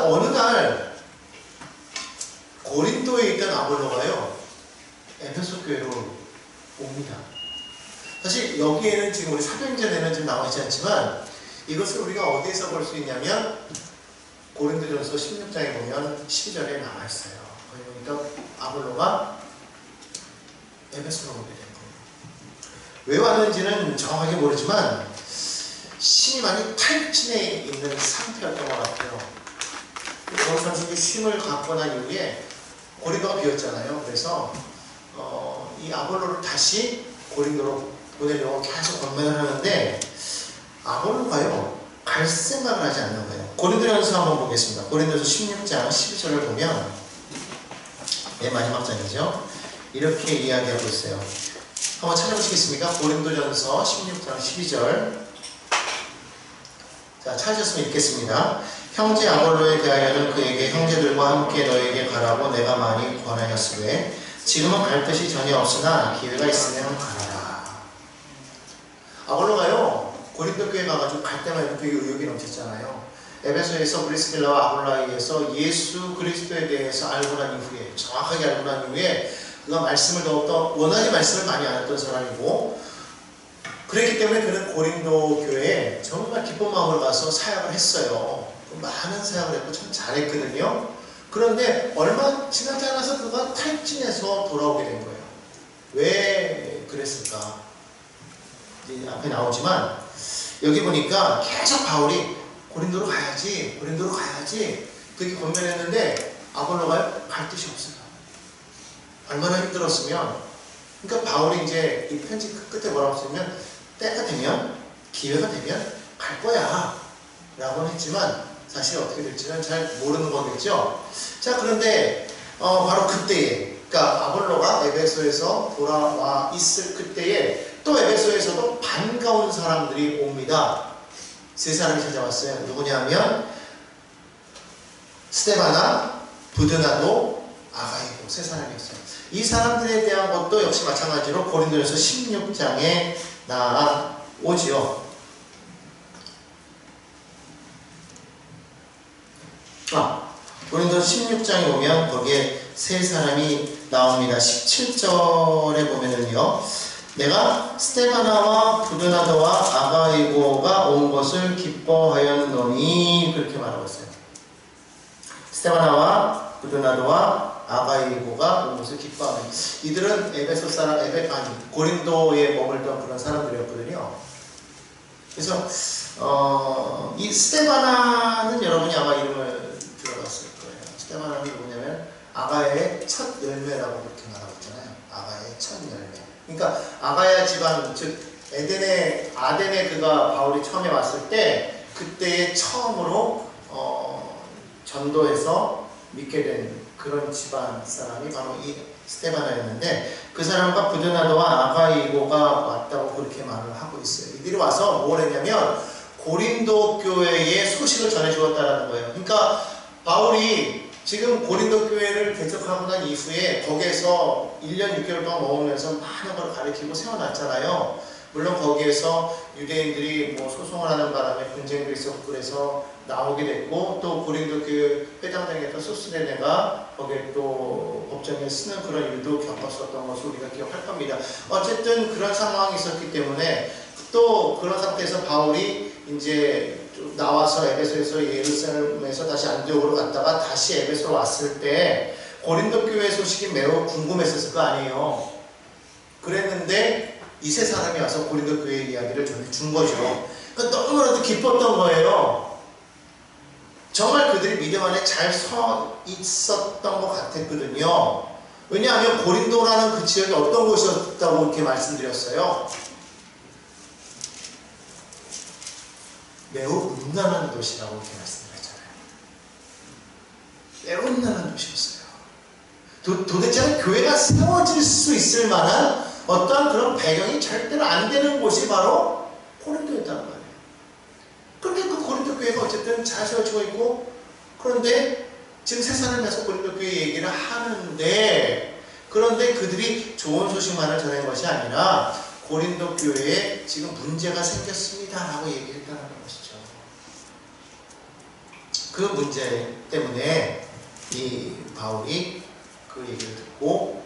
어느 날 고린도에 있던 아볼로가요 에베소 교회로 옵니다. 사실 여기에는 지금 우리 사도행전에는 지금 나와 있지 않지만 이것을 우리가 어디에서 볼 수 있냐면 고린도전서 16장에 보면 12절에 나와 있어요. 거기 보니까 아볼로가 에베소로 오게 된 거예요. 왜 왔는지는 정확하게 모르지만 신이 많이 탈진해 있는 상태였던 것 같아요. 거기서 쉼을 갖고 난 이후에 고린도가 비었잖아요. 그래서 이 아볼로를 다시 고린도로 보내려고 계속 권면을 하는데 아볼로가요 갈 생각을 하지 않는 거예요. 고린도전서 한번 보겠습니다. 고린도전서 16장 12절을 보면 맨 마지막 장이죠. 이렇게 이야기하고 있어요. 한번 찾아보시겠습니까? 고린도전서 16장 12절. 자, 찾으셨으면 읽겠습니다. 형제 아볼로에 대하여는 그에게 형제들과 함께 너에게 가라고 내가 많이 권하였으되 지금은 갈 뜻이 전혀 없으나 기회가 있으면 가라. 아볼로가요 고린도 교회 가가지고 갈 때마다 되게 의욕이 넘쳤잖아요. 에베소에서 브리스길라와 아볼로에 의해서 예수 그리스도에 대해서 알고 난 이후에 정확하게 알고 난 이후에 그가 말씀을 더욱더 워낙에 말씀을 많이 알았던 사람이고 그랬기 때문에 그는 고린도 교회에 정말 기쁜 마음으로 가서 사역을 했어요. 많은 사역을 했고 참 잘했거든요. 그런데 얼마 지나지 않아서 그가 탈진해서 돌아오게 된 거예요. 왜 그랬을까? 이제 앞에 나오지만 여기 보니까 계속 바울이 고린도로 가야지 그렇게 권면했는데 아볼로가 갈 뜻이 없어요. 얼마나 힘들었으면 그러니까 바울이 이제 이 편지 끝에 뭐라고 쓰면 때가 되면 기회가 되면 갈 거야 라고 했지만 사실 어떻게 될지는 잘 모르는 거겠죠. 자 그런데 바로 그때에 그러니까 아볼로가 에베소에서 돌아와 있을 그때에 또 에베소에서도 반가운 사람들이 옵니다. 세 사람이 찾아왔어요. 누구냐면 스데바나, 부드나도, 아가이고 세 사람이었어요. 이 사람들에 대한 것도 역시 마찬가지로 고린도전서 16장에 나오지요. 고린도전서 16장에 보면 거기에 세 사람이 나옵니다. 17절에 보면은요. 내가 스데바나와 부드나도와 아가이고가 온 것을 기뻐하였노니 그렇게 말하고 있어요. 스데바나와 부드나도와 아가이고가 온 것을 기뻐하노니 이들은 에베소 사람, 고린도에 머물던 그런 사람들이었거든요. 그래서 이 스데바나는 여러분이 아마 이름을 들어봤을 거예요. 스데바나는 누구냐면 아가의 첫 열매라고 그렇게 말하고 있잖아요. 아가의 첫 열매. 그러니까 아가야 지방 즉 아덴에 그가 바울이 처음에 왔을 때 그때에 처음으로 전도해서 믿게 된 그런 집안 사람이 바로 이 스데바나였는데 그 사람과 부드나도와 아가이고가 왔다고 그렇게 말을 하고 있어요. 이들이 와서 뭘 했냐면 고린도 교회의 소식을 전해 주었다는 거예요. 그러니까 바울이 지금 고린도 교회를 개척하고 난 이후에 거기에서 1년 6개월 동안 머물면서 많은 걸 가르치고 세워놨잖아요. 물론 거기에서 유대인들이 뭐 소송을 하는 바람에 분쟁도 있었고 그래서 나오게 됐고 또 고린도 교회 회장장이었던 소스데네가 거기에 또 법정에 쓰는 그런 일도 겪었었던 것을 우리가 기억할 겁니다. 어쨌든 그런 상황이 있었기 때문에 또 그런 상태에서 바울이 이제 나와서 에베소에서 예루살렘에서 다시 안디옥으로 갔다가 다시 에베소로 왔을 때 고린도 교회 소식이 매우 궁금했었을 거 아니에요. 그랬는데 이 세 사람이 와서 고린도 교회 이야기를 전해준 거죠. 그러니까 너무나도 기뻤던 거예요. 정말 그들이 믿음 안에 잘 서 있었던 것 같았거든요. 왜냐하면 고린도라는 그 지역이 어떤 곳이었다고 이렇게 말씀드렸어요. 매우 음란한 도시라고 이렇게 말씀드렸잖아요. 매우 음란한 도시였어요. 도대체 교회가 세워질 수 있을 만한 어떠한 그런 배경이 절대로 안 되는 곳이 바로 고린도였다는 거예요. 그런데 그 고린도 교회가 어쨌든 잘 세워지고 있고 그런데 지금 세 사람이 와서 고린도 교회 얘기를 하는데 그런데 그들이 좋은 소식만을 전한 것이 아니라 고린도 교회에 지금 문제가 생겼습니다 라고 얘기했다는 것이죠. 그 문제 때문에 이 바울이 그 얘기를 듣고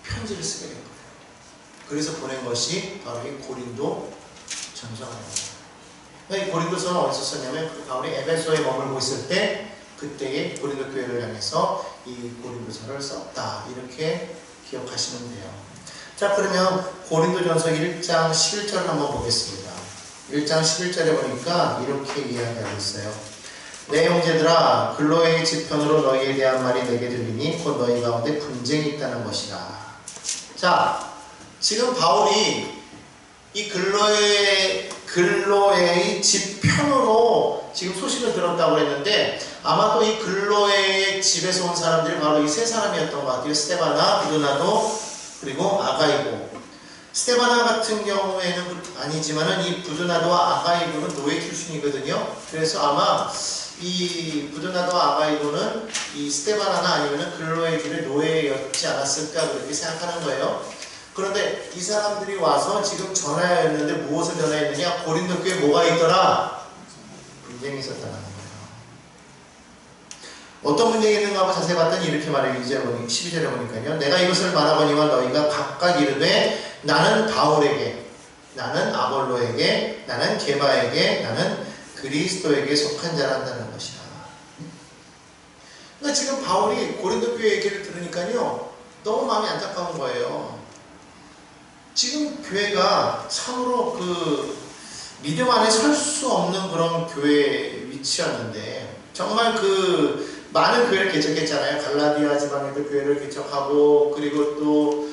편지를 쓰게 된 거예요. 그래서 보낸 것이 바로 이 고린도 전서입니다. 이 고린도서는 어디서 썼냐면 그 바울이 에베소에 머물고 있을 때 그때의 고린도 교회를 향해서 이 고린도서를 썼다. 이렇게 기억하시면 돼요. 자, 그러면 고린도전서 1장 11절을 한번 보겠습니다. 1장 11절에 보니까 이렇게 이야기하고 있어요. 내 형제들아, 글로에의 지편으로 너희에 대한 말이 내게 들리니 곧 너희 가운데 분쟁이 있다는 것이다. 자, 지금 바울이 이 글로에의 지편으로 지금 소식을 들었다고 했는데 아마도 이 글로에의 집에서 온 사람들이 바로 이 세 사람이었던 것 같아요. 스데바나, 부드나도, 그리고 아가이고. 스데바나 같은 경우에는 아니지만은 이 부드나도와 아가이고는 노예 출신이거든요. 그래서 아마 이 부드나도와 아가이고는 이 스데바나나 아니면은 글로의 집의 노예였지 않았을까 그렇게 생각하는 거예요. 그런데 이 사람들이 와서 지금 전화했는데 무엇을 전화했느냐? 고린도 교회에 뭐가 있더라? 분쟁이 있었다는 거예요. 어떤 분쟁이 있는가 하고 자세히 봤더니 이렇게 말해요. 12절에 보니까요. 내가 이것을 말하거니와 너희가 각각 이르되 나는 바울에게, 나는 아볼로에게, 나는 게바에게, 나는 그리스도에게 속한 자란다는 것이다. 그러니까 지금 바울이 고린도 교회 얘기를 들으니까요. 너무 마음이 안타까운 거예요. 지금 교회가 참으로 그 믿음 안에 설 수 없는 그런 교회 위치였는데 정말 그 많은 교회를 개척했잖아요. 갈라디아 지방에도 교회를 개척하고 그리고 또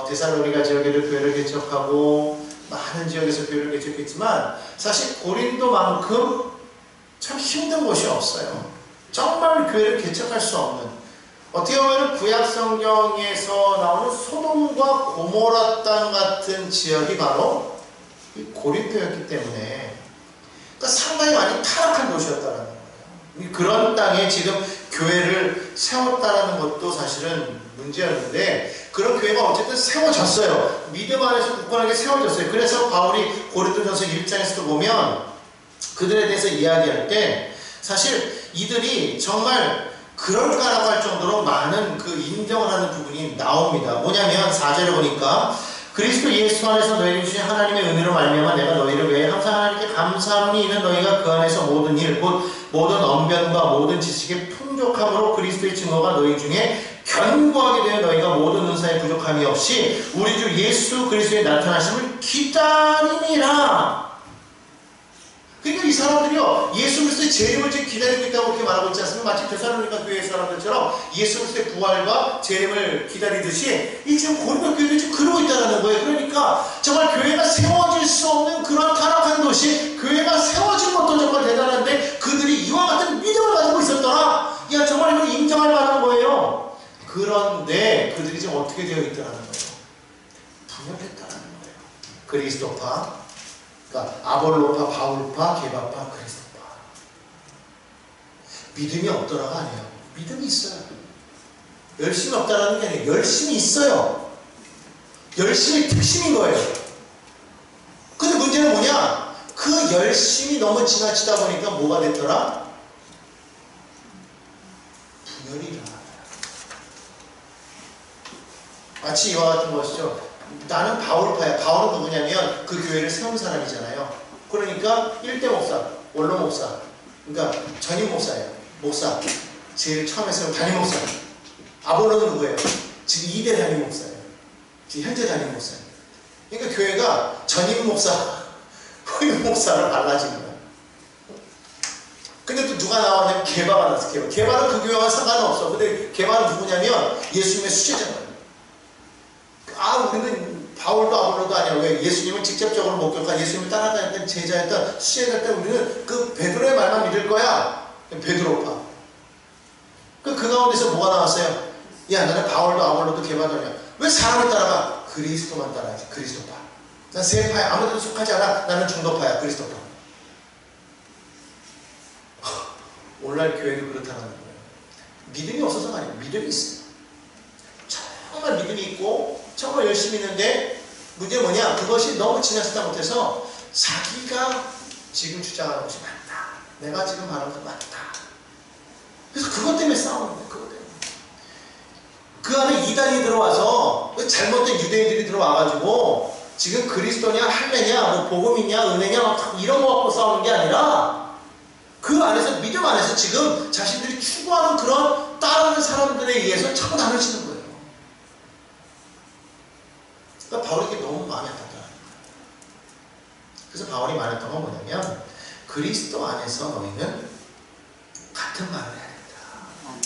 데살로니가 지역에도 교회를 개척하고 많은 지역에서 교회를 개척했지만 사실 고린도만큼 참 힘든 곳이 없어요. 정말 교회를 개척할 수 없는 어떻게 보면 구약 성경에서 나오는 소돔과 고모라 땅 같은 지역이 바로 고린도였기 때문에 그러니까 상당히 많이 타락한 도시였다는 거예요. 그런 땅에 지금 교회를 세웠다는 것도 사실은 문제였는데 그런 교회가 어쨌든 세워졌어요. 믿음 안에서 굳건하게 세워졌어요. 그래서 바울이 고린도전서 1장에서도 보면 그들에 대해서 이야기할 때 사실 이들이 정말 그럴까라고 할 정도로 많은 그 인정을 하는 부분이 나옵니다. 뭐냐면 4절에 보니까 그리스도 예수 안에서 너희에게 주신 하나님의 은혜로 말미암아 내가 너희를 위해 항상 하나님께 감사함이 있는 너희가 그 안에서 모든 일, 곧 모든 언변과 모든 지식의 풍족함으로 그리스도의 증거가 너희 중에 견고하게 되어 너희가 모든 은사에 부족함이 없이 우리 주 예수 그리스도의 나타나심을 기다림이라. 그러니까 이 사람들이요 예수 그리스도의 재림을 지금 기다리고 있다고 그렇게 말하고 있지 않습니까? 마치 데살로니가 교회 사람들처럼 예수 그리스도의 부활과 재림을 기다리듯이 이 지금 고린도 교회도 지금 그러고 있다는 거예요. 그러니까 정말 교회가 세워질 수 없는 그런 타락한 도시, 교회가 세워진 것도 정말 대단한데 그들이 이와 같은 믿음을 가지고 있었더라. 야 정말 이건 인정할 만한 거예요. 그런데 그들이 지금 어떻게 되어 있다는 거예요? 분열했다는 거예요. 그리스도파, 그러니까 아볼로파, 바울파, 게바파, 그리스도파. 믿음이 없더라가 아니에요. 믿음이 있어요. 열심이 없다라는 게 아니에요. 열심이 있어요. 열심이 특심인 거예요. 근데 문제는 뭐냐? 그 열심이 너무 지나치다 보니까 뭐가 됐더라? 분열이 일어나요. 마치 이와 같은 것이죠. 나는 바울파야. 바울은 누구냐면 그 교회를 세운 사람이잖아요. 그러니까 1대 목사, 원로 목사, 그러니까 전임 목사예요. 목사. 제일 처음에 세운 담임 목사. 아볼로는 누구예요? 지금 2대 담임 목사예요. 지금 현재 담임 목사예요. 그러니까 교회가 전임 목사, 후임 목사로 갈라진 거예요. 근데 또 누가 나왔냐면 게바가 나왔어요. 게바는 그 교회와 상관없어. 근데 게바는 누구냐면 예수님의 수제자예요. 우리는 바울도 아볼로도 아니야. 왜? 예수님을 직접적으로 목격한 예수님을 따라다녔던 제자였던 수제자였던 우리는 그 베드로의 말만 믿을 거야. 베드로파. 그 가운데서 뭐가 나왔어요? 야 나는 바울도 아볼로도 게바도 아니야. 왜 사람을 따라가? 그리스도만 따라야지. 그리스도파. 난 세파야. 아무데도 속하지 않아. 나는 중도파야. 그리스도파. 오늘날 교회도 그렇다는 거예요. 믿음이 없어서가 아니에요. 믿음이 있어요. 정말 믿음이 있고 정말 열심히 있는데 문제는 뭐냐? 그것이 너무 지나치다 못해서 자기가 지금 주장하는 것이 맞다. 내가 지금 말하는 것이 맞다. 그것 때문에 싸우는 거예요. 그것 때문에. 그 안에 이단이 들어와서 잘못된 유대인들이 들어와가지고 지금 그리스도냐 할례냐 뭐 복음이냐 은혜냐 막 이런 거 갖고 싸우는 게 아니라 그 안에서 믿음 안에서 지금 자신들이 추구하는 그런 따르는 사람들에 의해서 자꾸 나눠지는 거예요. 그러니까 바울이 너무 마음에 안 든다는 거예요. 그래서 바울이 말했던 건 뭐냐면 그리스도 안에서 너희는 같은 말을 해야 된다.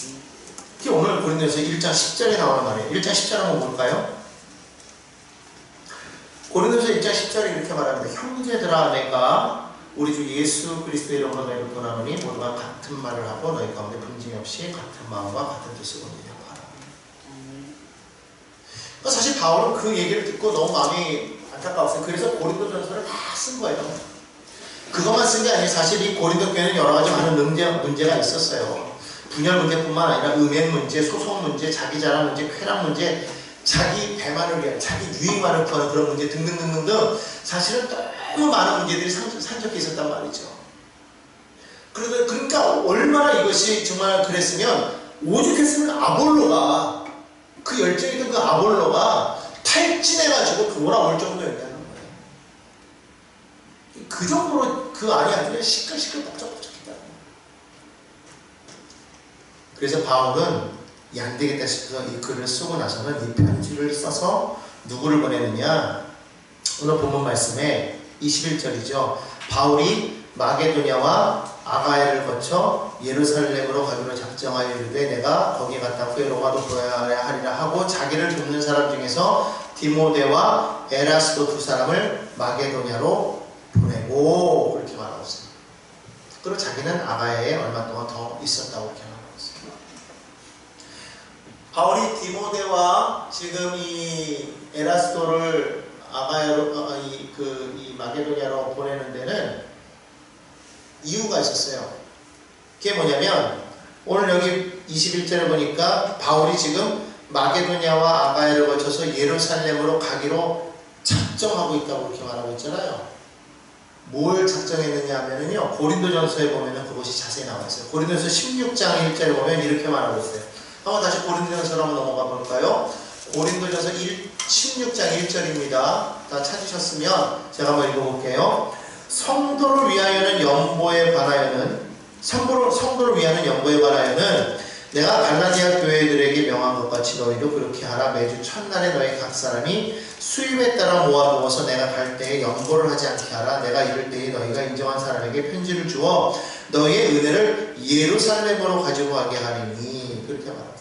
이게 오늘 고린도서 1장 10절에 나오는 말이에요. 1장 10절 한번 볼까요? 고린도서 1장 10절에 이렇게 말합니다. 형제들아 내가 우리 주 예수 그리스도의 이름으로 너희를 권하노니 모두가 같은 말을 하고 너희 가운데 분쟁이 없이 같은 마음과 같은 뜻으로 운행하라. 그러니까 사실 바울은 그 얘기를 듣고 너무 마음이 안타까웠어요. 그래서 고린도전서를 다 쓴 거예요. 그것만 쓴 게 아니에요. 사실 이 고린도 교회는 여러 가지 많은 문제가 있었어요. 분열 문제뿐만 아니라 음행 문제, 소송 문제, 자기 자랑 문제, 쾌락 문제, 자기 배만을 위한, 자기 유익만을 구하는 그런 문제 등등등등등 사실은 너무 많은 문제들이 산적해 있었단 말이죠. 그러니까 얼마나 이것이 정말 그랬으면 오죽했으면 아볼로가 그 열정이던 그 아볼로가 탈진해가지고 돌아올 정도였다는 거예요. 그 정도로 그 안이 아주 시끌시끌 벅적벅적했다는 거예요. 그래서 바울은 이 안 되겠다 싶어서 이 글을 쓰고 나서는 이 편지를 써서 누구를 보내느냐? 오늘 본문 말씀에 21절이죠. 바울이 마게도냐와 아가야를 거쳐 예루살렘으로 가기로 작정하여 이르되 내가 거기 갔다 후에 로마도 보아야 하리라 하고 자기를 돕는 사람 중에서 디모데와 에라스도 두 사람을 마게도냐로 보내고 그렇게 말하고 있습니다. 그리고 자기는 아가야에 얼마 동안 더 있었다고 이렇게 말하고 있습니다. 바울이 디모데와 지금 이 에라스도를 아가야로 이 마게도냐로 보내는 데는 이유가 있었어요. 그게 뭐냐면 오늘 여기 21절에 보니까 바울이 지금 마게도냐와 아가야를 거쳐서 예루살렘으로 가기로 작정하고 있다고 이렇게 말하고 있잖아요. 뭘 작정했느냐 하면은요, 고린도전서에 보면은 그것이 자세히 나와 있어요. 고린도전서 16장 1절에 보면 이렇게 말하고 있어요. 한번 다시 고린도전서로 한번 넘어가 볼까요? 고린도전서 16장 1절입니다. 다 찾으셨으면 제가 한번 읽어볼게요. 성도를 위하여는 연보에 관하여는 내가 갈라디아 교회들에게 명한 것 같이 너희도 그렇게 하라. 매주 첫날에 너희 각 사람이 수입에 따라 모아두어서 내가 갈 때에 연보를 하지 않게 하라. 내가 이럴 때에 너희가 인정한 사람에게 편지를 주어 너희의 은혜를 예루살렘으로 가지고 가게 하리니. 그렇게 말합니다.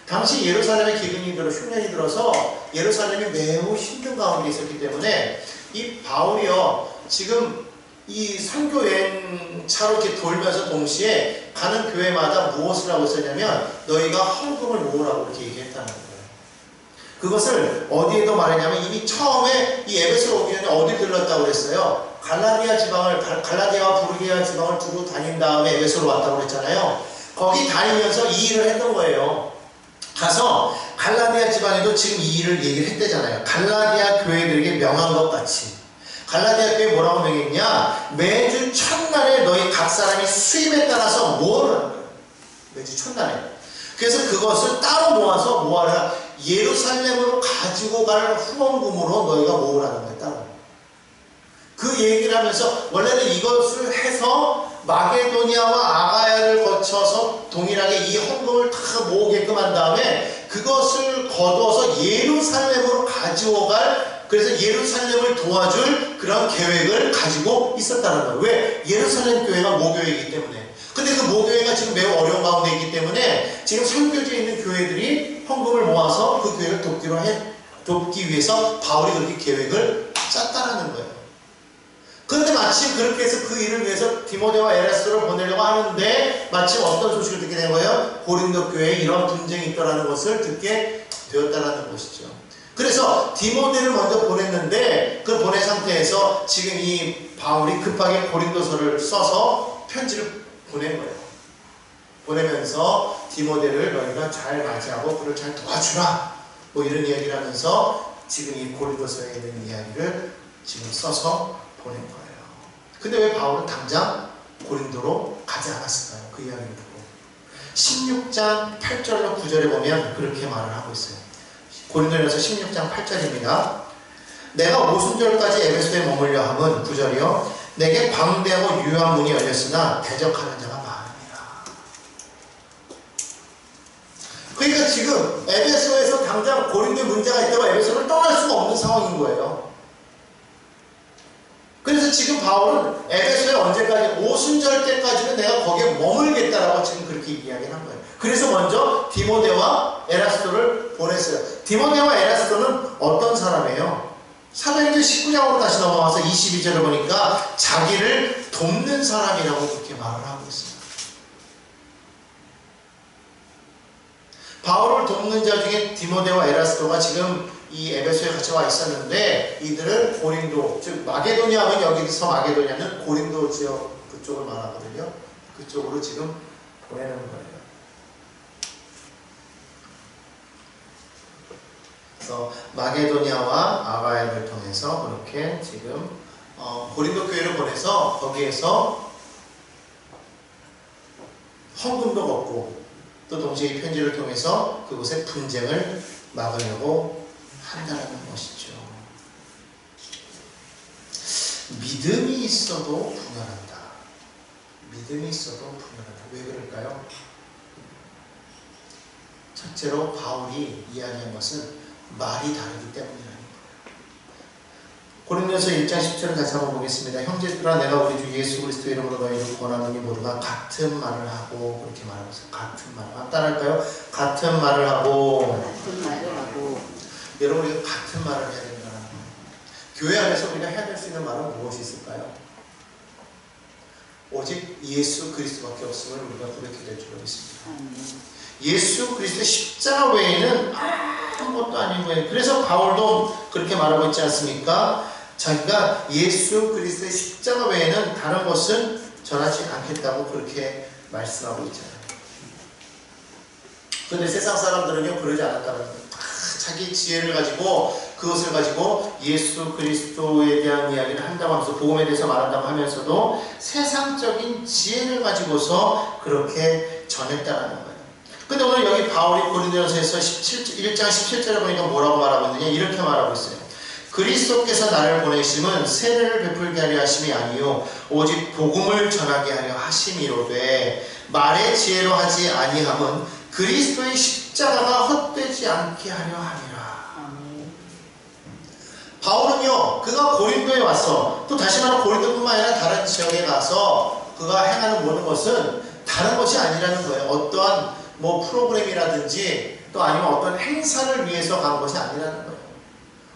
당시 예루살렘에 기근이 들어 흉년이 들어서 예루살렘이 매우 힘든 가운데 있었기 때문에 이 바울이요 지금 이 선교 여행차로 이렇게 돌면서 동시에 가는 교회마다 무엇을 하고 있었냐면 너희가 헌금을 모으라고 이렇게 얘기했다는 거예요. 그것을 어디에도 말했냐면 이미 처음에 이 에베소로 오기 전에 어디 들렀다고 그랬어요? 갈라디아와 부르기아 지방을 두루 다닌 다음에 에베소로 왔다고 그랬잖아요. 거기 다니면서 이 일을 했던 거예요. 가서 갈라디아 지방에도 지금 이 일을 얘기를 했대잖아요. 갈라디아 교회들에게 명한 것 같이. 갈라디아 교회 뭐라고 명했냐? 매주 첫날에 너희 각 사람이 수입에 따라서 모으라는 거예요. 매주 첫날에. 그래서 그것을 따로 모아서 뭐하라? 예루살렘으로 가지고 갈 후원금으로 너희가 모으라는 거예요. 따로. 그 얘기를 하면서 원래는 이것을 해서 마게도니아와 아가야를 거쳐서 동일하게 이 헌금을 다 모으게끔 한 다음에 그것을 거두어서 예루살렘으로 가지고 갈, 그래서 예루살렘을 도와줄 그런 계획을 가지고 있었다는 거예요. 왜? 예루살렘 교회가 모교회이기 때문에. 근데 그 모교회가 지금 매우 어려운 가운데 있기 때문에 지금 선교지에 있는 교회들이 헌금을 모아서 그 교회를 돕기 위해서 바울이 그렇게 계획을 짰다라는 거예요. 그런데 마침 그렇게 해서 그 일을 위해서 디모데와 에라스도를 보내려고 하는데 마침 어떤 소식을 듣게 된 거예요? 고린도 교회에 이런 분쟁이 있다는 것을 듣게 되었다는 것이죠. 그래서 디모데를 먼저 보냈는데 그 보낸 상태에서 지금 이 바울이 급하게 고린도서를 써서 편지를 보낸 거예요. 보내면서 디모데를 너희가 잘 맞이하고 그를 잘 도와주라 뭐 이런 이야기를 하면서 지금 이 고린도서에 있는 이야기를 지금 써서 보낸 거예요. 근데 왜 바울은 당장 고린도로 가지 않았을까요? 그 이야기를 듣고. 16장 8절로 9절에 보면 그렇게 말을 하고 있어요. 고린도전서 16장 8절입니다. 내가 오순절까지 에베소에 머물려 함은 9절이요. 내게 방대하고 유효한 문이 열렸으나 대적하는 자가 많으니라. 그러니까 지금 에베소에서 당장 고린도에 문제가 있다고 에베소를 떠날 수가 없는 상황인 거예요. 그래서 지금 바울은 에베소에 언제까지? 오순절 때까지는 내가 거기에 머물겠다라고 지금 그렇게 이야기를 한 거예요. 그래서 먼저 디모데와 에라스도를 보냈어요. 디모데와 에라스도는 어떤 사람이에요? 사도행전 19장으로 다시 넘어와서 22절을 보니까 자기를 돕는 사람이라고 그렇게 말을 하고 있습니다. 바울을 돕는 자 중에 디모데와 에라스도가 지금 이 에베소에 같이 와 있었는데, 이들을 고린도, 즉 마게도냐 하면 여기서 마게도냐는 고린도 지역 그쪽을 말하거든요. 그쪽으로 지금 보내는 거예요. 그래서 마게도냐와 아가야를 통해서 그렇게 지금 고린도 교회를 보내서 거기에서 헌금도 걷고, 또 동시에 이 편지를 통해서 그곳의 분쟁을 막으려고 한다는 것이죠. 믿음이 있어도 분열한다. 믿음이 있어도 분열한다. 왜 그럴까요? 첫째로 바울이 이야기한 것은 말이 다르기 때문이라는 거예요. 고린도전서 1장 10절을 다시 한번 보겠습니다. 형제들아, 내가 우리 주 예수 그리스도 이름으로 너희를 권하노니 모두가 같은 말을 하고, 그렇게 말하고 있어요. 같은 말. 따라할까요? 같은 말을 하고. 같은 말을 하고. 여러분, 우리가 같은 말을 해야 된다는 거예요. 교회 안에서 우리가 해야 될 수 있는 말은 무엇이 있을까요? 오직 예수 그리스도밖에 없음을 우리가 고백해야 될 줄 믿습니다. 예수 그리스도의 십자가 외에는 아무것도 아닌 거예요. 그래서 바울도 그렇게 말하고 있지 않습니까? 자기가 예수 그리스도의 십자가 외에는 다른 것은 전하지 않겠다고 그렇게 말씀하고 있잖아요. 그런데 세상 사람들은요, 그러지 않았다는 거예요. 자기 지혜를 가지고, 그것을 가지고 예수 그리스도에 대한 이야기를 한다고 하면서, 복음에 대해서 말한다고 하면서도 세상적인 지혜를 가지고서 그렇게 전했다는 거예요. 근데 오늘 여기 바울이 고린도전서에서 1장 17절에 보니까 뭐라고 말하고 있느냐, 이렇게 말하고 있어요. 그리스도께서 나를 보내심은 세례를 베풀게 하려 하심이 아니요 오직 복음을 전하게 하려 하심이로되, 말의 지혜로 하지 아니함은 그리스도의 십자가가 헛되지 않게 하려 함이라. 바울은요, 그가 고린도에 와서, 또 다시 말하면 고린도뿐만 아니라 다른 지역에 가서 그가 행하는 모든 것은 다른 것이 아니라는 거예요. 어떠한 프로그램이라든지 또 아니면 어떤 행사를 위해서 간 것이 아니라는 거예요.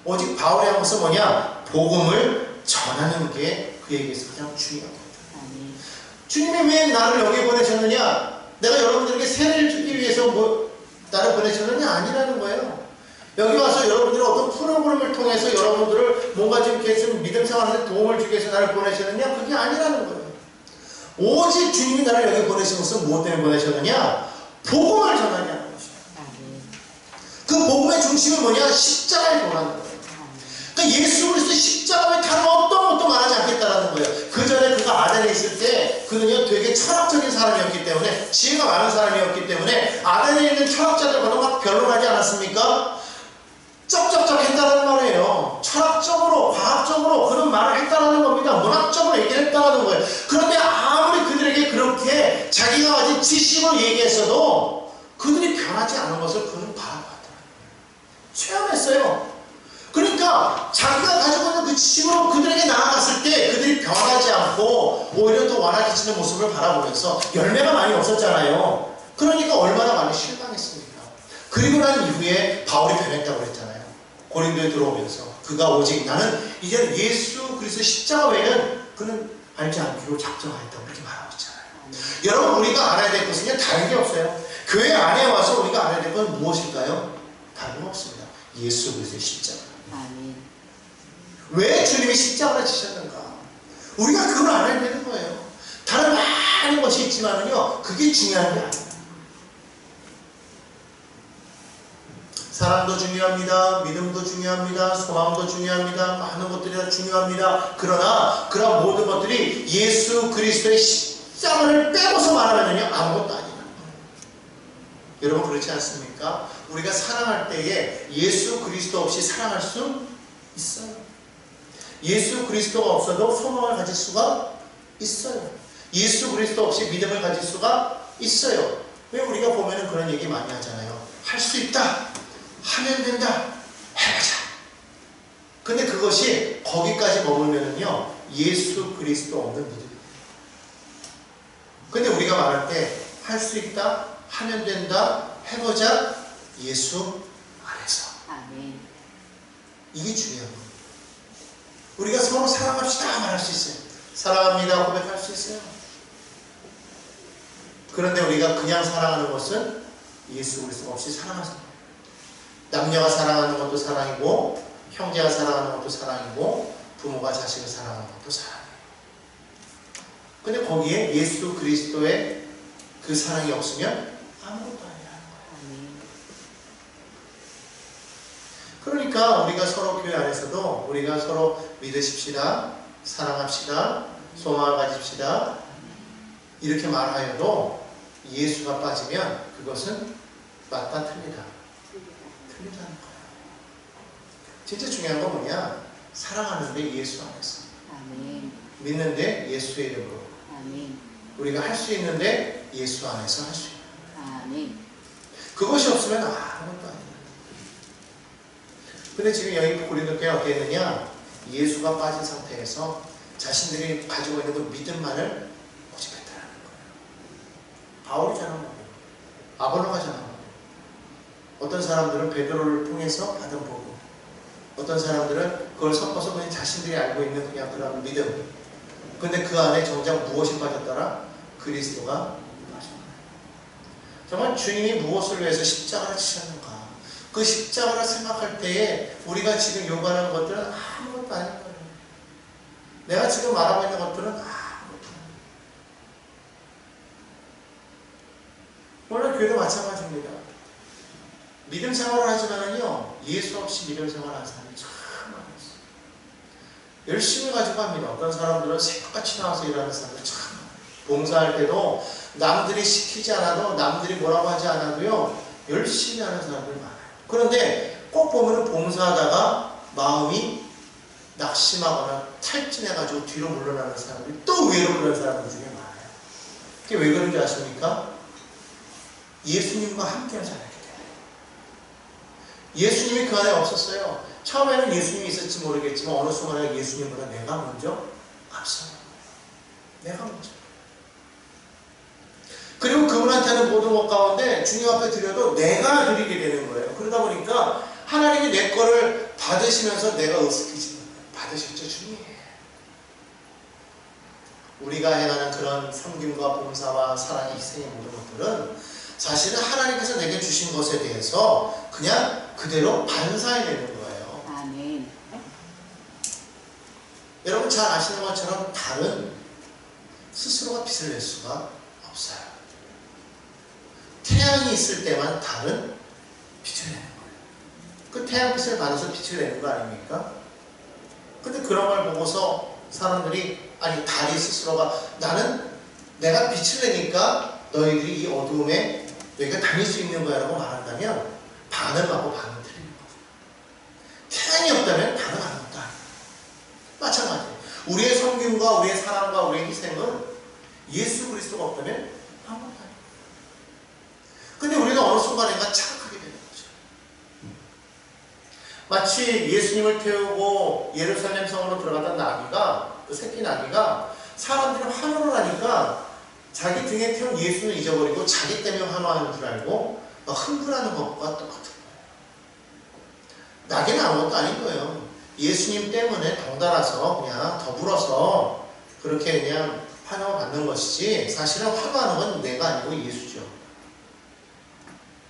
오직 바울이 한 것은 뭐냐? 복음을 전하는 게 그에게서 가장 중요한 거예요. 주님이 왜 나를 여기 보내셨느냐? 내가 여러분들에게 세례를 주기 위해서 나를 보내셨느냐? 아니라는 거예요. 여기 와서 여러분들이 어떤 프로그램을 통해서 여러분들을 뭔가 좀 이렇게 믿음 생활하는 데 도움을 주기 위해서 나를 보내셨느냐? 그게 아니라는 거예요. 오직 주님이 나를 여기 보내신 것은 무엇 때문에 보내셨느냐? 복음을 전하냐는 것이에요. 그 복음의 중심은 뭐냐? 십자가에 도라는 거예요. 그러니까 예수 그리스도의 십자가 외에 다른 어떤 것도 말하지 않겠다라는 거예요. 그 전에 그가 아덴에 있을 때 그는요, 되게 철학적인 사람이었기 때문에, 지혜가 많은 사람이었기 때문에 아덴에 있는 철학자들과도 막 변론하지 않았습니까? 쩍쩍쩍 했다는 말이에요. 철학적으로, 과학적으로 그런 말을 했다는 겁니다. 문학적으로 얘기를 했다는 거예요. 그런데 아무리 그들에게 그렇게 자기가 가진 지식을 얘기했어도 그들이 변하지 않은 것을 그는 바라봤더라고요. 체험했어요. 그러니까 자기가 가지고 있는 그 지식으로 그들에게 나아갔을 때 그들이 변하지 않고 오히려 더 완화해지는 모습을 바라보면서 열매가 많이 없었잖아요. 그러니까 얼마나 많이 실망했습니까? 그리고 난 이후에 바울이 변했다고 그랬잖아요. 고린도에 들어오면서 그가 오직 나는 이제 예수 그리스도 십자가 외에는 그는 알지 않기로 작정하였다고 그렇게 말하고 있잖아요. 여러분, 우리가 알아야 될 것은요, 다른 게 없어요. 교회 안에 와서 우리가 알아야 될 건 무엇일까요? 다른 건 없습니다. 예수 그리스도의 십자가. 왜 주님이 십자가를 지셨는가? 우리가 그걸 알아야 되는 거예요. 다른 많은 것이 있지만은요, 그게 중요한 게 아니에요. 사랑도 중요합니다. 믿음도 중요합니다. 소망도 중요합니다. 많은 것들이 다 중요합니다. 그러나 그런 모든 것들이 예수 그리스도의 십자가를 빼고서 말하면요, 아무것도 아니에요. 여러분 그렇지 않습니까? 우리가 사랑할 때에 예수 그리스도 없이 사랑할 수 있어요. 예수 그리스도가 없어도 소망을 가질 수가 있어요. 예수 그리스도 없이 믿음을 가질 수가 있어요. 왜 우리가 보면은 그런 얘기 많이 하잖아요. 할 수 있다. 하면 된다. 해보자. 근데 그것이 거기까지 머물면은요, 예수 그리스도 없는 믿음이에요. 근데 우리가 말할 때 할 수 있다. 하면 된다. 해보자. 예수 안에서. 아멘. 이게 중요한 거예요. 우리가 서로 사랑합시다 말할 수 있어요. 사랑합니다 고백할 수 있어요. 그런데 우리가 그냥 사랑하는 것은 예수 그리스도 없이 사랑하는 거예요. 남녀가 사랑하는 것도 사랑이고, 형제가 사랑하는 것도 사랑이고, 부모가 자식을 사랑하는 것도 사랑이에요. 근데 거기에 예수 그리스도의 그 사랑이 없으면 아무것도 아니라는 거예요. 그러니까 우리가 서로 교회 안에서도 우리가 서로 믿으십시다, 사랑합시다, 소망을 가집시다 이렇게 말하여도 예수가 빠지면 그것은 맞다 틀리다. 틀리다는 거예요. 진짜 중요한 건 뭐냐? 사랑하는데 예수 안에서, 아멘. 믿는데 예수의 이름으로, 아멘. 우리가 할 수 있는데 예수 안에서 할 수 있는. 아멘. 그것이 없으면 아무것도 아니에요. 근데 지금 여기 고린도 교회가 어떻게 했느냐? 예수가 빠진 상태에서 자신들이 가지고 있는 그 믿음만을 고집했다는 거예요. 바울이잖아, 아볼로가잖아. 어떤 사람들은 베드로를 통해서 받은 복음, 어떤 사람들은 그걸 섞어서 그냥 자신들이 알고 있는 그냥 그런 믿음. 근데 그 안에 정작 무엇이 빠졌더라? 그리스도가 빠졌다. 정말 주님이 무엇을 위해서 십자가를 지셨는가? 그 십자가를 생각할 때에 우리가 지금 요구하는 것들은 아무것도 아닌 거예요. 내가 지금 말하고 있는 것들은 아무것도 아니에요. 오늘 교회도 마찬가지입니다. 믿음 생활을 하지만은요, 예수 없이 믿음 생활을 하는 사람이 참 많았어요. 열심히 가지고 합니다. 어떤 사람들은 새벽같이 나와서 일하는 사람들 참 많아요. 봉사할 때도 남들이 시키지 않아도, 남들이 뭐라고 하지 않아도요, 열심히 하는 사람들 많아요. 그런데 꼭 보면은 봉사하다가 마음이 낙심하거나 탈진해가지고 뒤로 물러나는 사람들이 또 의외로 그런 사람들 중에 많아요. 그게 왜 그런지 아십니까? 예수님과 함께 하지 않았기 때문에. 예수님이 그 안에 없었어요. 처음에는 예수님이 있었지 모르겠지만 어느 순간에 예수님보다 내가 먼저 앞서는 거예요. 내가 먼저. 그리고 그분한테는 모든 것 가운데 주님 앞에 드려도 내가 드리게 되는 거예요. 그러다 보니까 하나님이 내 거를 받으시면서 내가 으스해지는 거예요. 받으셨죠, 주님? 우리가 행하는 그런 섬김과 봉사와 사랑의 희생의 모든 것들은 사실은 하나님께서 내게 주신 것에 대해서 그냥 그대로 반사해 내는 거예요. 아멘. 여러분 잘 아시는 것처럼 달은 스스로가 빛을 낼 수가 없어요. 태양이 있을 때만 달은 빛을 내는 거예요. 그 태양빛을 받아서 빛을 내는 거 아닙니까? 근데 그런 걸 보고서 사람들이, 아니 달이 스스로가 나는 내가 빛을 내니까 너희들이 이 어두움에 너희가 다닐 수 있는 거야 라고 말한다면 반응하고 반응 틀리는 거죠. 태양이 없다면 다른 아무것도 아니에요. 마찬가지예요. 우리의 섬김과 우리의 사랑과 우리의 희생은 예수 그리스도가 없다면 아무것도 아니에요. 근데 우리가 어느 순간인가 착각하게 되는 거죠. 마치 예수님을 태우고 예루살렘 성으로 들어가던 나귀가, 그 새끼 나귀가 사람들이 환호를 하니까 자기 등에 태운 예수는 잊어버리고 자기 때문에 환호하는 줄 알고 막 흥분하는 것과 똑같은 거예요. 나귀는 아무것도 아닌 거예요. 예수님 때문에 덩달아서 그냥 더불어서 그렇게 그냥 환호받는 것이지 사실은 환호하는 건 내가 아니고 예수죠.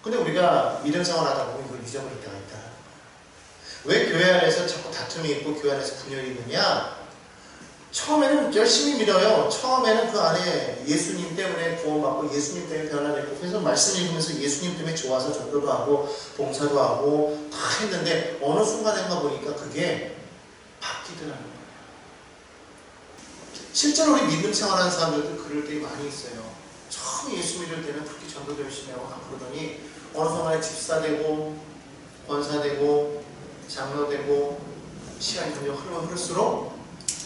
근데 우리가 믿음 생활하다 보면 이걸 잊어버릴 때가 있다는 거예요. 왜 교회 안에서 자꾸 다툼이 있고 교회 안에서 분열이 있느냐? 처음에는 열심히 믿어요. 처음에는 그 안에 예수님 때문에 구원받고 예수님 때문에 변화됐고 그래서 말씀 읽으면서 예수님 때문에 좋아서 전도도 하고 봉사도 하고 다 했는데 어느 순간인가 보니까 그게 바뀌더라는 거예요. 실제로 우리 믿음 생활하는 사람들도 그럴 때가 많이 있어요. 처음 예수 믿을 때는 그렇게 전도도 열심히 하고 막 그러더니 어느 순간에 집사 되고 권사 되고 장로 되고 시간이 점점 흐르면 흐를수록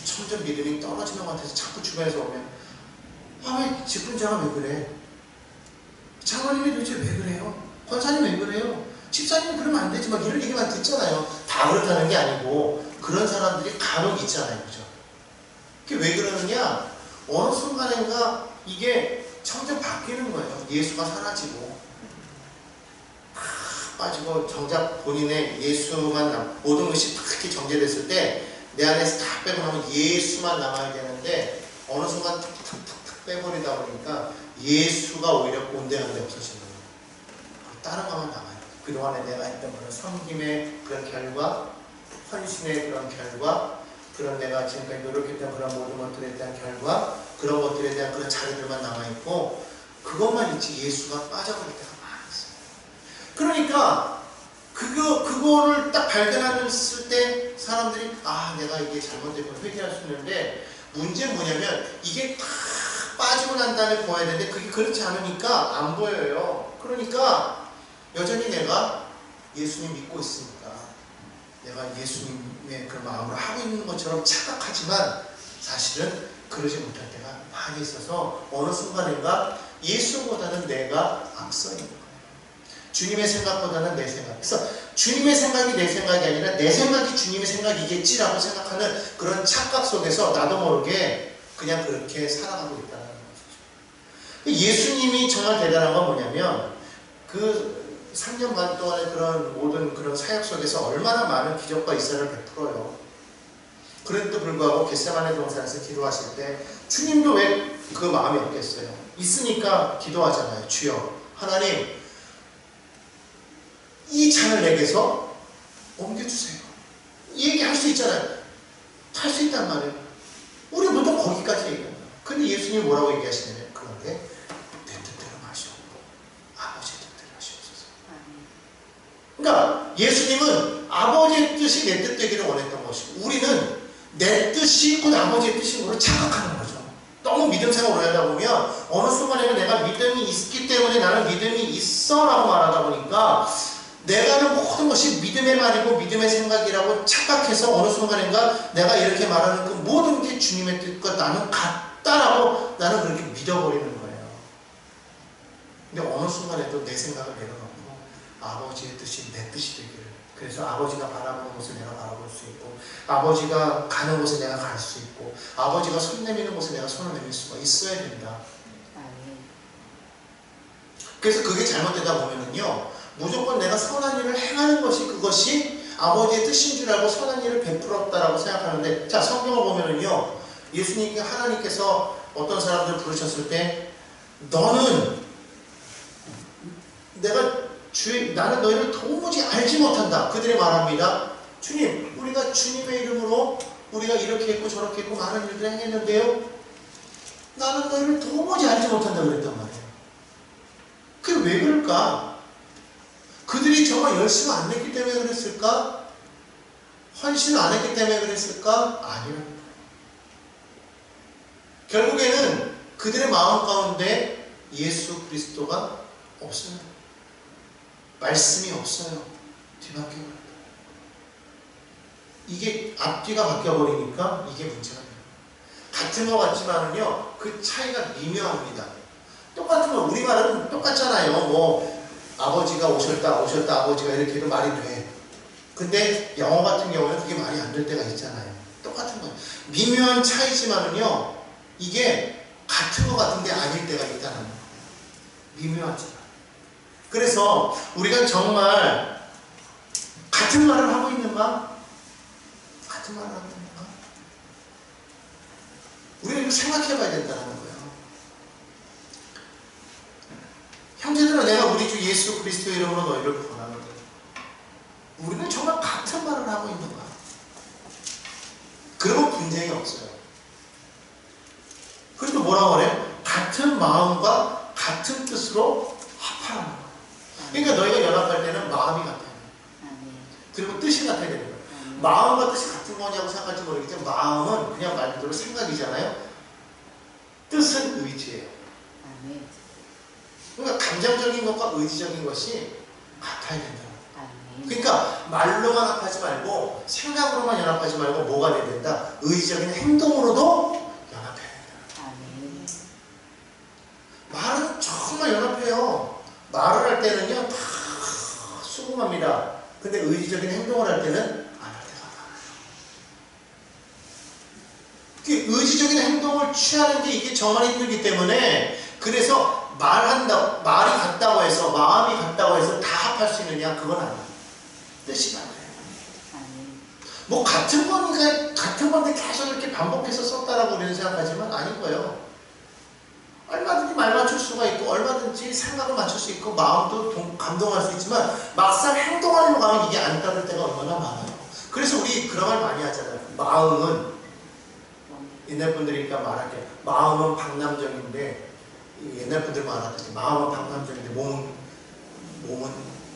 점점 믿음이 떨어지는 것 같아서 자꾸 주변에서 오면 왜 직분자가 왜 그래? 장로님이 도대체 왜 그래요? 권사님 왜 그래요? 집사님은 그러면 안 되지 막 이런 얘기만 듣잖아요. 다 그렇다는 게 아니고 그런 사람들이 간혹 있잖아요. 그죠? 그게 왜 그러느냐? 어느 순간인가 이게 점점 바뀌는 거예요. 예수가 사라지고 빠지고 정작 본인의 예수만 모든 것이 다 이렇게 정제됐을 때 내 안에서 다 빼고 나면 예수만 남아야 되는데 어느 순간 툭툭툭툭 빼버리다 보니까 예수가 오히려 온데간데 없어지는 거예요. 다른 것만 남아요. 그동안에 내가 했던 그런 섬김의 그런 결과, 헌신의 그런 결과, 그런 내가 지금까지 노력했던 그런 모든 것들에 대한 결과, 그런 것들에 대한 그런 자료들만 남아있고 그것만 있지 예수가 빠져버릴 때가 많이 있어요. 그러니까 그거를 딱 발견했을 때 사람들이 내가 이게 잘못됐구나 회개할 수 있는데 문제는 뭐냐면 이게 다 빠지고 난 다음에 보아야 되는데 그게 그렇지 않으니까 안 보여요. 그러니까 여전히 내가 예수님 믿고 있으니까 내가 예수님의 그 마음으로 하고 있는 것처럼 착각하지만 사실은 그러지 못할 때가 많이 있어서 어느 순간인가 예수보다는 내가 앞서 있는 거예요. 주님의 생각보다는 내 생각. 그래서 주님의 생각이 내 생각이 아니라 내 생각이 주님의 생각이겠지라고 생각하는 그런 착각 속에서 나도 모르게 그냥 그렇게 살아가고 있다는 것이죠. 예수님이 정말 대단한 건 뭐냐면 그 3년 반 동안의 그런 모든 그런 사역 속에서 얼마나 많은 기적과 이사를 베풀어요. 그런데도 불구하고 겟세마네 동산에서 기도하실 때 주님도 왜 그 마음이 없겠어요? 있으니까 기도하잖아요. 주여 하나님 이 잔을 내게서 옮겨주세요. 이 얘기할 수 있잖아요. 할 수 있단 말이에요. 우리 보통 거기까지 얘기합니다. 근데 예수님이 뭐라고 얘기하시냐면 그런데 내 뜻대로 마시옵고 아버지의 뜻대로 하시옵소서. 그러니까 예수님은 아버지의 뜻이 내 뜻 되기를 원했던 것이고 우리는 내 뜻이 곧 아버지의 뜻인 걸로 착각하는 거죠. 너무 믿음 생활을 하다 보면 어느 순간에는 내가 믿음이 있기 때문에 나는 믿음이 있어 라고 말하다 보니까 내가 하는 모든 것이 믿음의 말이고 믿음의 생각이라고 착각해서 어느 순간인가 내가 이렇게 말하는 그 모든 게 주님의 뜻과 나는 같다라고 나는 그렇게 믿어버리는 거예요. 근데 어느 순간에 또 내 생각을 내려놓고 아버지의 뜻이 내 뜻이 되기를 그래서 아버지가 바라보는 곳을 내가 바라볼 수 있고 아버지가 가는 곳에 내가 갈 수 있고 아버지가 손 내미는 곳에 내가 손을 내밀 수가 있어야 된다. 그래서 그게 잘못되다 보면은요 무조건 내가 선한 일을 행하는 것이 그것이 아버지의 뜻인 줄 알고 선한 일을 베풀었다라고 생각하는데 자 성경을 보면은요 예수님께 하나님께서 어떤 사람들을 부르셨을 때 너는 나는 너희를 도무지 알지 못한다. 그들이 말합니다. 주님 우리가 주님의 이름으로 우리가 이렇게 했고 저렇게 했고 많은 일들을 행했는데요 나는 너희를 도무지 알지 못한다 그랬단 말이에요. 그게 왜 그럴까? 그들이 정말 열심히 안 했기 때문에 그랬을까? 헌신을 안 했기 때문에 그랬을까? 아니랍니다. 결국에는 그들의 마음 가운데 예수 그리스도가 없어요. 말씀이 없어요. 뒤바뀌어 버려요. 이게 앞뒤가 바뀌어버리니까 이게 문제가 돼요. 같은 것 같지만은요 그 차이가 미묘합니다. 똑같은 거 우리말은 똑같잖아요. 뭐 아버지가 오셨다 아버지가 이렇게 해도 말이 돼. 근데 영어 같은 경우는 그게 말이 안 될 때가 있잖아요. 똑같은 거예요. 미묘한 차이지만은요 이게 같은 것 같은데 아닐 때가 있다는 거예요. 미묘하지만. 그래서 우리가 정말 같은 말을 하고 있는가? 같은 말을 하고 있는가? 우리가 이거 생각해 봐야 된다는 거예요. 형제들아 내가 우리 주 예수 그리스도 이름으로 너희를 권하노니 우리는 정말 같은 말을 하고 있는가? 그러면 분쟁이 없어요. 그리고 뭐라고 그래요? 같은 마음과 같은 뜻으로 합하라는 거예요. 그러니까 너희가 연합할 때는 마음이 같아요. 그리고 뜻이 같아야 되는 거예요. 마음과 뜻이 같은 거냐고 생각할지 모르겠지만 마음은 그냥 말 그대로 생각이잖아요. 뜻은 의지예요. 그러니까 감정적인 것과 의지적인 것이 같아야 된다. 아멘. 그러니까 말로만 합하지 말고 생각으로만 연합하지 말고 뭐가 돼야 된다? 의지적인 행동으로도 연합해야 된다. 아멘. 말은 정말 연합해요. 말을 할 때는요 다 수긍합니다. 근데 의지적인 행동을 할 때는 안 할 때가 많아요. 의지적인 행동을 취하는 게 이게 정말 힘들기 때문에 그래서 말이 같다고 해서 마음이 같다고 해서 다 합할 수 있느냐? 그건 아니에요. 뜻이 맞아요. 아멘. 뭐 같은 건데 계속 이렇게 반복해서 썼다라고 우리는 생각하지만 아닌 거예요. 얼마든지 말 맞출 수가 있고 얼마든지 생각을 맞출 수 있고 마음도 감동할 수 있지만 막상 행동하려고 하면 이게 안 따를 때가 얼마나 많아요. 그래서 우리 그런 말 많이 하잖아요. 마음은 옛날 분들이니까 말할게. 마음은 방남정인데 옛날 분들 말하듯이 마음은 방남정인데 몸은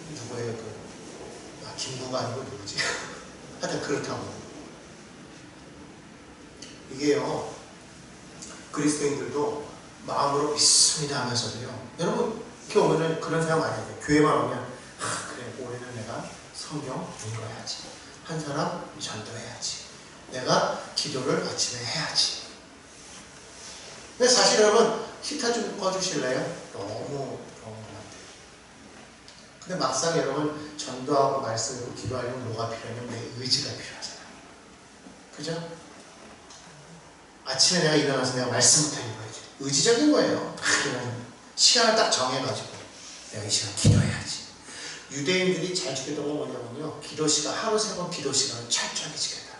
누구예요? 김구가 아니고 누구지? 하여튼 그렇다고. 이게요 그리스도인들도 마음으로 믿습니다 하면서도요 여러분 이렇게 오면은 그런 생각 많이 해요. 교회만 오면 그래 올해는 내가 성경 읽어야지, 한 사람 전도해야지, 내가 기도를 아침에 해야지. 근데 사실 여러분 히터 좀 꺼주실래요? 너무 근데 막상 여러분 전도하고 말씀 읽고 기도하려면 뭐가 필요하냐면 내 의지가 필요하잖아요. 그죠? 아침에 내가 일어나서 내가 말씀부터 읽어야지. 의지적인 거예요. 시간을 딱 정해가지고 내가 이 시간 기도해야지. 유대인들이 잘 지켰던 건 뭐냐면요 기도 시간, 하루 3번 기도 시간을 철저하게 지켰다.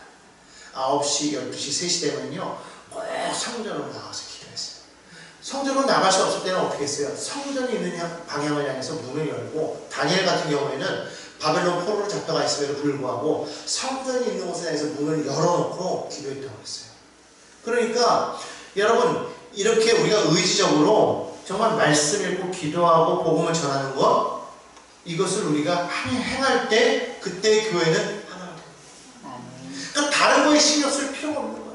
9시, 12시, 3시 되면요 꼭 성전으로 나가서 기도했어요. 성전으로 나갈 수 없을 때는 어떻게 했어요? 성전이 있는 방향을 향해서 문을 열고, 다니엘 같은 경우에는 바벨론 포로로 잡혀가 있음에도 불구하고 성전이 있는 곳에 대해서 문을 열어놓고 기도했다고 했어요. 그러니까 여러분 이렇게 우리가 의지적으로 정말 말씀 읽고 기도하고 복음을 전하는 것, 이것을 우리가 행할 때 그때 교회는 하나가 됩니다. 그러니까 다른 거에 신경 쓸 필요가 없는 거예요.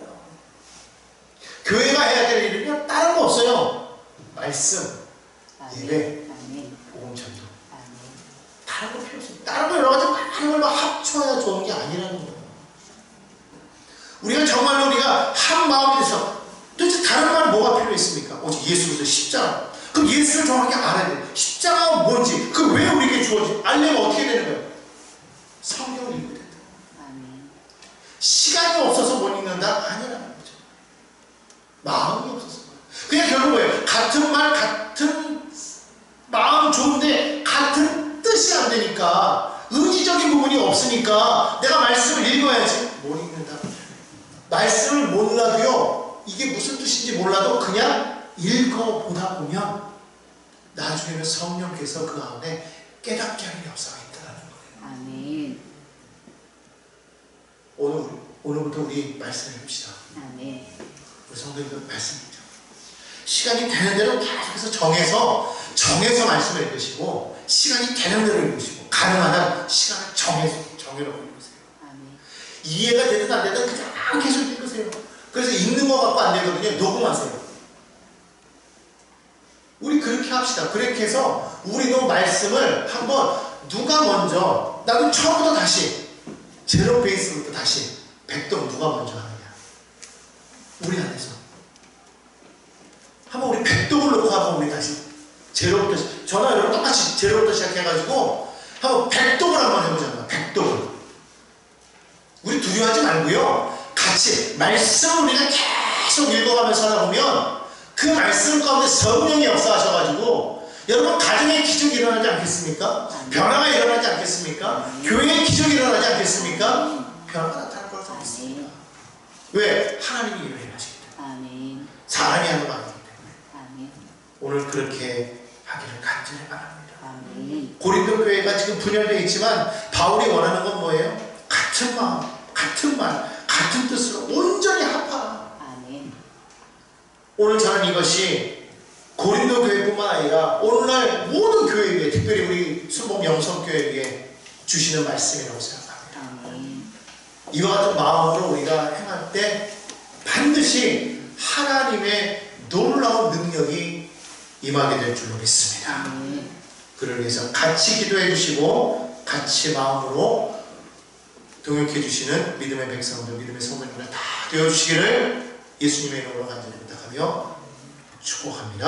교회가 해야 될 일은요 다른 거 없어요. 말씀, 예배, 복음 전도. 다른 거 필요 없어요. 다른 거 여러 가지 많은 걸 막 합쳐야 좋은 게 아니라는 거예요. 우리가 정말로 우리가 한 마음이 돼서 도대체 다른 말은 뭐가 필요했습니까? 오직 예수 그리스도 십자가. 그럼 예수를 정확하게 알아야 돼요. 십자가가 뭔지, 그 왜 우리에게 주어지 알려면 어떻게 되는 거예요? 성경을 읽어야 된다. 시간이 없어서 못 읽는다? 아니라는 거죠. 마음이 없어서. 그냥 결국 뭐예요? 같은 말, 같은 마음 좋은데 같은 뜻이 안 되니까, 의지적인 부분이 없으니까 내가 말씀을 읽어야지. 못 읽는다. 말씀을 몰라도요, 이게 무슨 뜻인지 몰라도 그냥 읽어보다 보면 나중에는 성령께서 그 안에 깨닫게 하는 역사가 있다는 거예요. 아멘. 오늘부터 우리 말씀 읽읍시다. 아멘. 우리 성도님들 말씀 읽자. 시간이 되는 대로 계속해서 정해서 말씀을 읽으시고, 시간이 되는 대로 읽으시고, 가능한 한 시간을 정해놓고 읽으세요. 아멘. 이해가 되든 안 되든 그냥 계속 읽으세요. 그래서 읽는 거 갖고 안 되거든요. 녹음하세요. 우리 그렇게 합시다. 그렇게 해서 우리도 말씀을 한번 누가 먼저, 나도 처음부터 다시 제로 베이스부터 다시 백동 누가 먼저 하느냐. 우리 안에서 한번 우리 백동을 놓고 한번 우리 다시 제로부터, 저나 여러분 똑같이 제로부터 시작해가지고 한번 백동을 한번 해보자고요. 백동을. 우리 두려워하지 말고요. 같이 말씀을 우리가 계속 읽어가면서 하다 보면 그 말씀 가운데 성령이 역사하셔가지고 여러분 가정의 기적이 일어나지 않겠습니까? 변화가 일어나지 않겠습니까? 교회의 기적이 일어나지 않겠습니까? 변화가 나타날 거라고 믿습니다. 왜? 하나님이 일을 하시기 때문에. 사람이 하는 거 아니기 때문에. 오늘 그렇게 하기를 간절히 바랍니다. 고린도 교회가 지금 분열되어 있지만 바울이 원하는 건 뭐예요? 같은 마음, 같은 말, 같은 뜻으로 온전히 합하라. 오늘 저는 이것이 고린도 교회뿐만 아니라 오늘날 모든 교회에, 특별히 우리 순복 영성교회에 주시는 말씀이라고 생각합니다. 이와 같은 마음으로 우리가 행할 때 반드시 하나님의 놀라운 능력이 임하게 될 줄로 믿습니다. 아멘. 그를 위해서 같이 기도해 주시고 같이 마음으로 동역해 주시는 믿음의 백성들, 믿음의 성도님들 다 되어 주시기를 예수님의 이름으로 간절히 부탁하며 축복합니다.